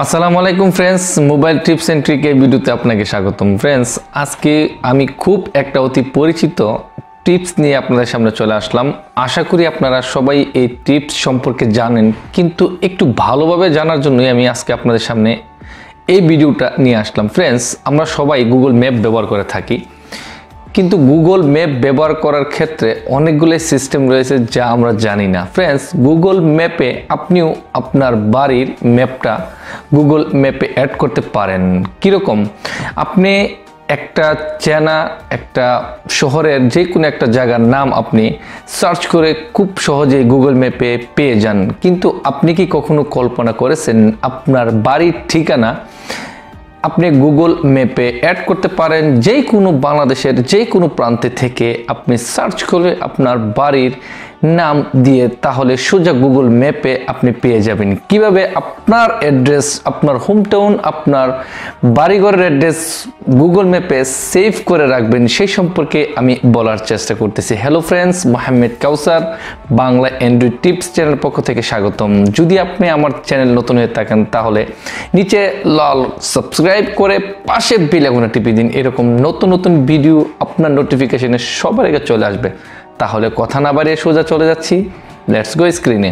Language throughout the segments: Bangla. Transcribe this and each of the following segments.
আসসালামু আলাইকুম ফ্রেন্ডস, মোবাইল টিপস এন্ড ট্রিকের ভিডিওতে আপনাকে স্বাগতম। ফ্রেন্ডস, আজকে আমি খুব একটা অতি পরিচিত টিপস নিয়ে আপনাদের সামনে চলে আসলাম। আশা করি আপনারা সবাই এই টিপস সম্পর্কে জানেন, কিন্তু একটু ভালোভাবে জানার জন্যই আমি আজকে আপনাদের সামনে এই ভিডিওটা নিয়ে আসলাম। ফ্রেন্ডস, আমরা সবাই গুগল ম্যাপ ব্যবহার করে থাকি, কিন্তু গুগল ম্যাপ ব্যবহার করার ক্ষেত্রে অনেকগুলো সিস্টেম রয়েছে যা আমরা জানি না। ফ্রেন্ডস, গুগল ম্যাপে আপনিও আপনার বাড়ির ম্যাপটা গুগল ম্যাপে অ্যাড করতে পারেন। কীরকম? আপনি একটা চেনা একটা শহরের যে কোনো একটা জায়গার নাম আপনি সার্চ করে খুব সহজেই গুগল ম্যাপে পেয়ে যান, কিন্তু আপনি কি কখনো কল্পনা করেছেন আপনার বাড়ির ঠিকানা আপনি গুগল ম্যাপে অ্যাড করতে পারেন? যে কোনো বাংলাদেশের যে কোনো প্রান্তে থেকে আপনি সার্চ করে আপনার বাড়ির নাম দিয়ে তাহলে সোজা গুগল ম্যাপে আপনি পেয়ে যাবেন। কিভাবে আপনার অ্যাড্রেস, আপনার হোমটাউন, আপনার বাড়িঘরের অ্যাড্রেস গুগল ম্যাপে সেভ করে রাখবেন সেই সম্পর্কে আমি বলার চেষ্টা করতেছি। হ্যালো ফ্রেন্ডস, মোহাম্মদ কাউসার, বাংলা অ্যান্ড্রয়েড টিপস চ্যানেলের পক্ষ থেকে স্বাগতম। যদি আপনি আমার চ্যানেল নতুন হয়ে থাকেন তাহলে নিচে লাল সাবস্ক্রাইব করে পাশে বেল আইকনটা টিপে দিন। এরকম নতুন নতুন ভিডিও আপনার নোটিফিকেশনে সবার আগে চলে আসবে। তাহলে কথা না বাড়িয়ে সোজা চলে যাচ্ছি, লেটস গো স্ক্রিনে।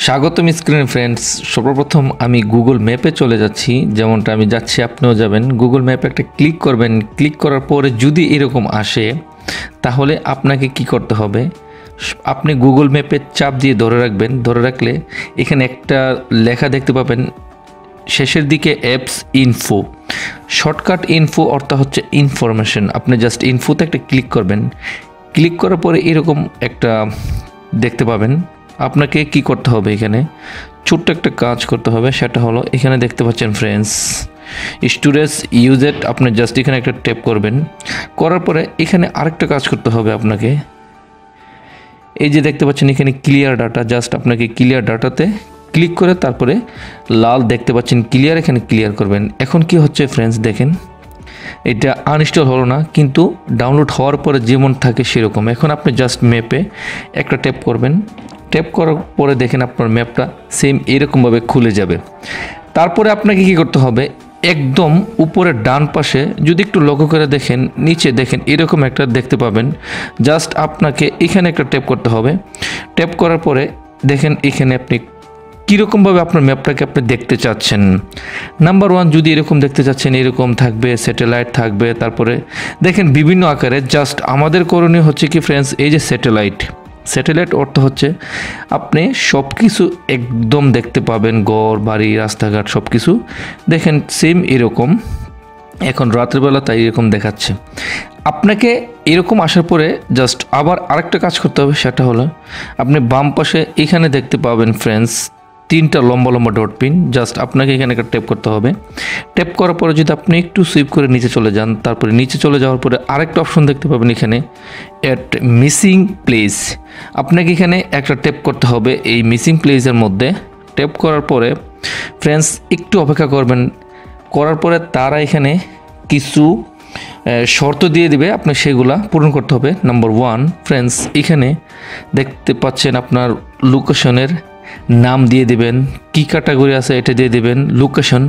স্বাগতম স্ক্রিনে। ফ্রেন্ডস, সর্বপ্রথম আমি গুগল ম্যাপে চলে যাচ্ছি, যেমনটা আমি যাচ্ছি আপনিও যাবেন। গুগল ম্যাপে একটা ক্লিক করবেন। ক্লিক করার পরে যদি এরকম আসে তাহলে আপনাকে কি করতে হবে, আপনি গুগল ম্যাপে চাপ দিয়ে ধরে রাখবেন। ধরে রাখলে এখানে একটা লেখা দেখতে পাবেন শেষের দিকে অ্যাপস ইনফো, শর্টকাট ইনফো অর্থাৎ হচ্ছে ইনফরমেশন। আপনি জাস্ট ইনফোতে একটা ক্লিক করবেন। ক্লিক করার পরে এরকম একটা দেখতে পাবেন। আপনাকে কি করতে হবে, এখানে ছোট্ট একটা কাজ করতে হবে। সেটা হলো এখানে দেখতে পাচ্ছেন ফ্রেন্ডস স্টোরেজ ইউজেড, আপনি জাস্ট এখানে একটা ট্যাপ করবেন। করার পরে এখানে আরেকটা কাজ করতে হবে আপনাকে। এই যে দেখতে পাচ্ছেন এখানে ক্লিয়ার ডাটা, জাস্ট আপনাকে ক্লিয়ার ডাটাতে ক্লিক করে তারপরে লাল দেখতে পাচ্ছেন ক্লিয়ার, এখানে ক্লিয়ার করবেন। এখন কি হচ্ছে ফ্রেন্ডস, দেখেন এটা আনইনস্টল হলো না, কিন্তু ডাউনলোড হওয়ার পরে যেমন থাকে সেরকম। এখন আপনি জাস্ট ম্যাপে একটা ট্যাপ করবেন। ট্যাপ করার পরে দেখেন আপনার ম্যাপটা সেম এরকমভাবে খুলে যাবে। তারপরে আপনাকে কি করতে হবে, একদম উপরে ডান পাশে যদি একটু লক্ষ্য করে দেখেন, নিচে দেখেন এরকম একটা দেখতে পাবেন। জাস্ট আপনাকে এখানে একটা ট্যাপ করতে হবে। ট্যাপ করার পরে দেখেন এখানে আপনি কীরকমভাবে আপনার ম্যাপটাকে আপনি দেখতে চাচ্ছেন। নাম্বার ওয়ান, যদি এরকম দেখতে চাচ্ছেন এরকম থাকবে, স্যাটেলাইট থাকবে, তারপরে দেখেন বিভিন্ন আকারে। জাস্ট আমাদের করণীয় হচ্ছে কি ফ্রেন্ডস, এই যে স্যাটেলাইট অর্থ হচ্ছে আপনি সব কিছু একদম দেখতে পাবেন, ঘর বাড়ি রাস্তাঘাট সব কিছু দেখেন সেম এরকম। এখন রাত্রেবেলা তাই এরকম দেখাচ্ছে। আপনাকে এরকম আসার পরে জাস্ট আবার আরেকটা কাজ করতে হবে। সেটা হলো আপনি বাম পাশে এখানে দেখতে পাবেন ফ্রেন্ডস তিনটা লম্বা লম্বা ডট পিন। জাস্ট আপনাকে এখানে একটা ট্যাপ করতে হবে। ট্যাপ করার পরে যদি আপনি একটু সুইপ করে নিচে চলে যান, তারপরে নিচে চলে যাওয়ার পরে আরেকটা অপশন দেখতে পাবেন এখানে অ্যাট মিসিং প্লেস। আপনাকে এখানে একটা ট্যাপ করতে হবে এই মিসিং প্লেসের মধ্যে। ট্যাপ করার পরে ফ্রেন্ডস একটু অপেক্ষা করবেন। করার পরে তারা এখানে কিছু শর্ত দিয়ে দিবে, আপনি সেগুলা পূরণ করতে হবে। নাম্বার ওয়ান ফ্রেন্ডস, এখানে দেখতে পাচ্ছেন আপনার লোকেশনের নাম দিয়ে দিবেন, কি ক্যাটাগরি আছে এটা দিয়ে দিবেন, লোকেশন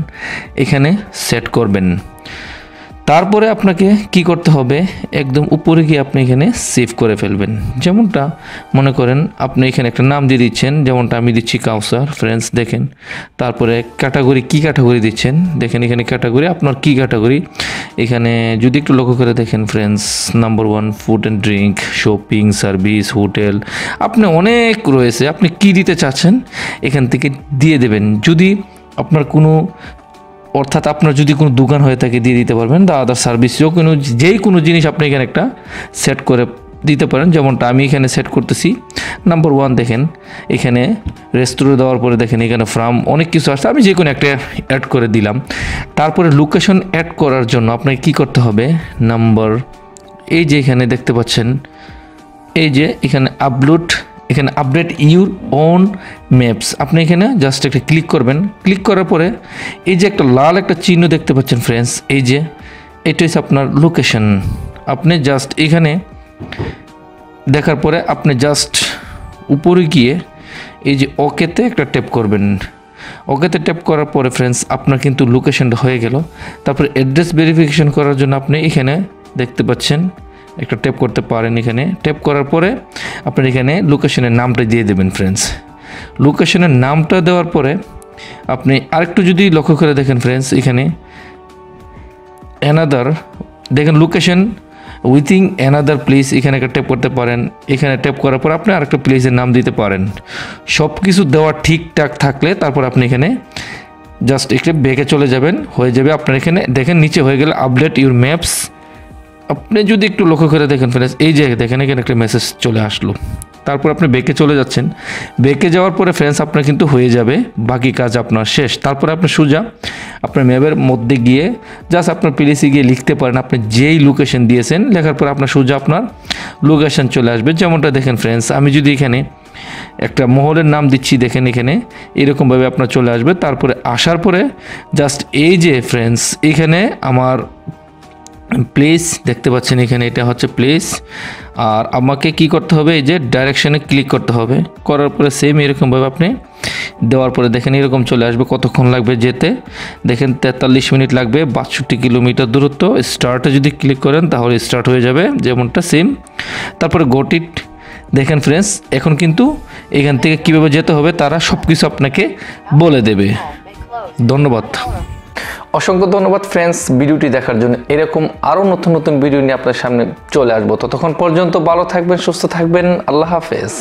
এখানে সেট করবেন। তারপরে আপনাকে কি করতে হবে, একদম উপরে গিয়ে আপনি এখানে সেভ করে ফেলবেন। যেমনটা মনে করেন আপনি এখানে একটা নাম দিয়ে দিচ্ছেন, যেমনটা আমি দিচ্ছি কাউসার। ফ্রেন্ডস দেখেন, তারপরে ক্যাটাগরি কি ক্যাটাগরি দিচ্ছেন, দেখেন এখানে ক্যাটাগরি আপনার কি ক্যাটাগরি। এখানে যদি একটু লক্ষ্য করে দেখেন friends, number one food and drink, shopping, service, hotel, আপনি অনেক রয়েছে। আপনি কি দিতে চাচ্ছেন এখান থেকে দিয়ে দেবেন। যদি আপনার কোনো অর্থাৎ আপনার যদি কোনো দোকান হয়ে থাকে দিয়ে দিতে পারবেন, বা আদার সার্ভিসও যেই কোনো জিনিস আপনি এখানে একটা সেট করে দিতে পারেন। যেমনটা আমি এখানে সেট করতেছি নাম্বার ওয়ান। দেখেন এখানে রেস্টুরেন্ট দেওয়ার পরে দেখেন এখানে ফার্ম অনেক কিছু আসছে, আমি যে কোনো একটা অ্যাড করে দিলাম। তারপরে লোকেশন অ্যাড করার জন্য আপনাকে কী করতে হবে, নাম্বার এই যে এখানে দেখতে পাচ্ছেন এই যে এখানে আপডেট ইউর ওন ম্যাপস, আপনি এখানে জাস্ট একটা ক্লিক করবেন। ক্লিক করার পরে এই যে একটা লাল একটা চিহ্ন দেখতে পাচ্ছেন ফ্রেন্ডস, এই যে এটা হচ্ছে আপনার লোকেশন। আপনি জাস্ট এখানে দেখার পরে আপনি জাস্ট উপরে গিয়ে এই যে ওকেতে একটা ট্যাপ করবেন। ওকেতে ট্যাপ করার পরে ফ্রেন্ডস আপনার কিন্তু লোকেশনটা হয়ে গেল। তারপরে অ্যাড্রেস ভেরিফিকেশন করার জন্য আপনি এখানে দেখতে পাচ্ছেন একটা ট্যাপ করতে পারেন। এখানে ট্যাপ করার পরে আপনার এখানে লোকেশনের নামটা দিয়ে দেবেন ফ্রেন্ডস। লোকেশনের নামটা দেওয়ার পরে আপনি আরেকটু যদি লক্ষ্য করে দেখেন ফ্রেন্ডস, এখানে অ্যানাদার দেখেন লোকেশন উইথিং অ্যানাদার প্লেস, এখানে একটা ট্যাপ করতে পারেন। এখানে ট্যাপ করার পর আপনি আরেকটা প্লেসের নাম দিতে পারেন। সব কিছু দেওয়া ঠিকঠাক থাকলে তারপর আপনি এখানে জাস্ট একটু ব্যাকে চলে যাবেন, হয়ে যাবে আপনার এখানে দেখেন নিচে হয়ে গেলে আপডেট ইউর ম্যাপস। আপনি যদি একটু লক্ষ্য করে দেখেন ফ্রেন্ডস, এই যে দেখেন এখানে একটা মেসেজ চলে আসলো। তারপর আপনি ব্যাকে চলে যাচ্ছেন। ব্যাকে যাওয়ার পরে ফ্রেন্ডস আপনার কিন্তু হয়ে যাবে বাকি কাজ আপনার শেষ। তারপরে আপনি সোজা আপনার ম্যাপের মধ্যে গিয়ে জাস্ট আপনার প্লেসে গিয়ে লিখতে পারেন আপনি যেই লোকেশন দিয়েছেন। লেখার পর আপনার সোজা আপনার লোকেশন চলে আসবে। যেমনটা দেখেন ফ্রেন্ডস, আমি যদি এখানে একটা মহলের নাম দিচ্ছি, দেখেন এখানে এরকমভাবে আপনার চলে আসবে। তারপরে আসার পরে জাস্ট এই যে ফ্রেন্ডস এখানে আমার প্লেস দেখতে পাচ্ছেন, এখানে এটা হচ্ছে প্লেস। আর আমাকে কি করতে হবে, এই যে ডাইরেকশনে ক্লিক করতে হবে। করার পরে সেম এরকমভাবে আপনি দেওয়ার পরে দেখেন এরকম চলে আসবে। কতক্ষণ লাগবে যেতে, দেখেন 43 মিনিট লাগবে, 62 কিলোমিটার দূরত্ব। স্টার্টে যদি ক্লিক করেন তাহলে স্টার্ট হয়ে যাবে যেমনটা সেম। তারপরে গোটিট দেখেন ফ্রেন্ডস, এখন কিন্তু এখান থেকে কীভাবে যেতে হবে তারা সব কিছু আপনাকে বলে দেবে। ধন্যবাদ, অসংখ্য ধন্যবাদ ফ্রেন্ডস ভিডিওটি দেখার জন্য। এরকম আরও নতুন নতুন ভিডিও নিয়ে আপনার সামনে চলে আসবো। ততক্ষণ পর্যন্ত ভালো থাকবেন, সুস্থ থাকবেন। আল্লাহ হাফেজ।